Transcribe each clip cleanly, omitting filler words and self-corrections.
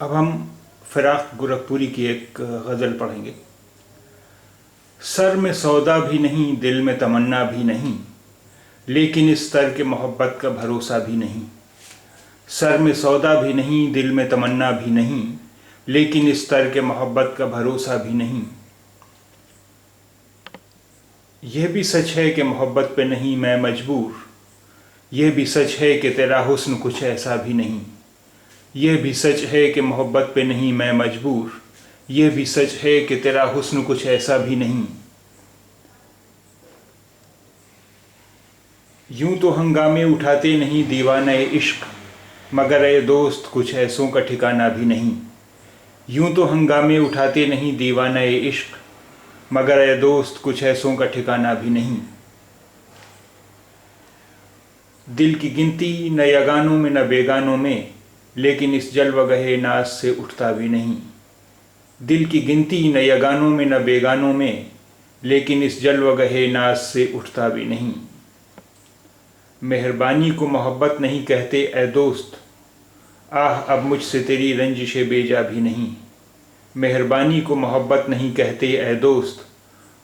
अब हम फिराक गोरखपुरी की एक गज़ल पढ़ेंगे। सर में सौदा भी नहीं, दिल में तमन्ना भी नहीं, लेकिन इस तर के मोहब्बत का भरोसा भी नहीं। सर में सौदा भी नहीं, दिल में तमन्ना भी नहीं, लेकिन इस तर के मोहब्बत का भरोसा भी नहीं। यह भी सच है कि मोहब्बत पे नहीं मैं मजबूर, यह भी सच है कि तेरा हुस्न कुछ ऐसा भी नहीं। यह भी सच है कि मोहब्बत पे नहीं मैं मजबूर, यह भी सच है कि तेरा हुस्न कुछ ऐसा भी नहीं। यूं तो हंगामे उठाते नहीं दीवाने इश्क, मगर ए दोस्त कुछ ऐसों का ठिकाना भी नहीं। यूं तो हंगामे उठाते नहीं दीवाने इश्क, मगर ए दोस्त कुछ ऐसों का ठिकाना भी नहीं। दिल की गिनती न यगानों में न बेगानों में, लेकिन इस जलवगहे नाज से उठता भी नहीं। दिल की गिनती न यगानों में न बेगानों में, लेकिन इस जलवगहे नाज से उठता भी नहीं। मेहरबानी को मोहब्बत नहीं कहते ए दोस्त, आह अब मुझसे तेरी रंजिशे बेजा भी नहीं। मेहरबानी को मोहब्बत नहीं कहते ए दोस्त,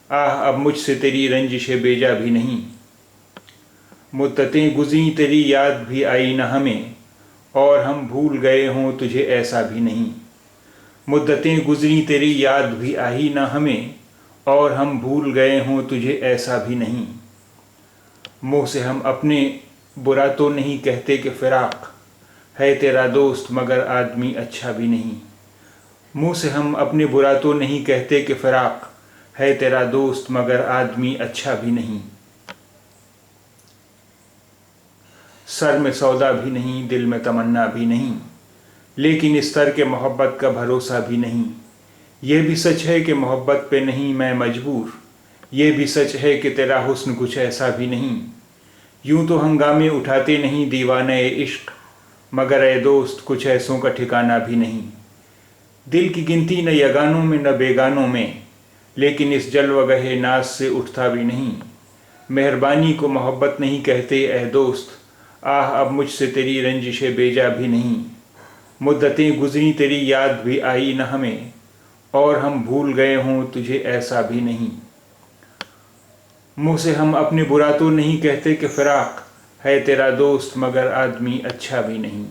आह अब मुझसे तेरी रंजिशे बेजा भी नहीं। मुद्दतें गुज़री तेरी याद भी आई न हमें, और हम भूल गए हों तुझे ऐसा भी नहीं। मुद्दतें गुज़री तेरी याद भी आई न हमें, और हम भूल गए हों तुझे ऐसा भी नहीं। मुँह से हम अपने बुरा तो नहीं कहते कि फ़िराक है तेरा दोस्त मगर आदमी अच्छा भी नहीं। मुँह से हम अपने बुरा तो नहीं कहते कि फ़िराक है तेरा दोस्त मगर आदमी अच्छा भी नहीं। सर में सौदा भी नहीं, दिल में तमन्ना भी नहीं, लेकिन इस तर के मोहब्बत का भरोसा भी नहीं। ये भी सच है कि मोहब्बत पे नहीं मैं मजबूर, ये भी सच है कि तेरा हुस्न कुछ ऐसा भी नहीं। यूं तो हंगामे उठाते नहीं दीवाने इश्क, मगर ए दोस्त कुछ ऐसों का ठिकाना भी नहीं। दिल की गिनती न यगानों में न बेगानों में, लेकिन इस जलवगहे नाज से उठता भी नहीं। मेहरबानी को मोहब्बत नहीं कहते ए दोस्त, आह अब मुझसे तेरी रंजिशे बेजा भी नहीं। मुद्दतें गुज़री तेरी याद भी आई न हमें, और हम भूल गए हों तुझे ऐसा भी नहीं। मुँह से हम अपने बुरा तो नहीं कहते कि फ़िराक है तेरा दोस्त मगर आदमी अच्छा भी नहीं।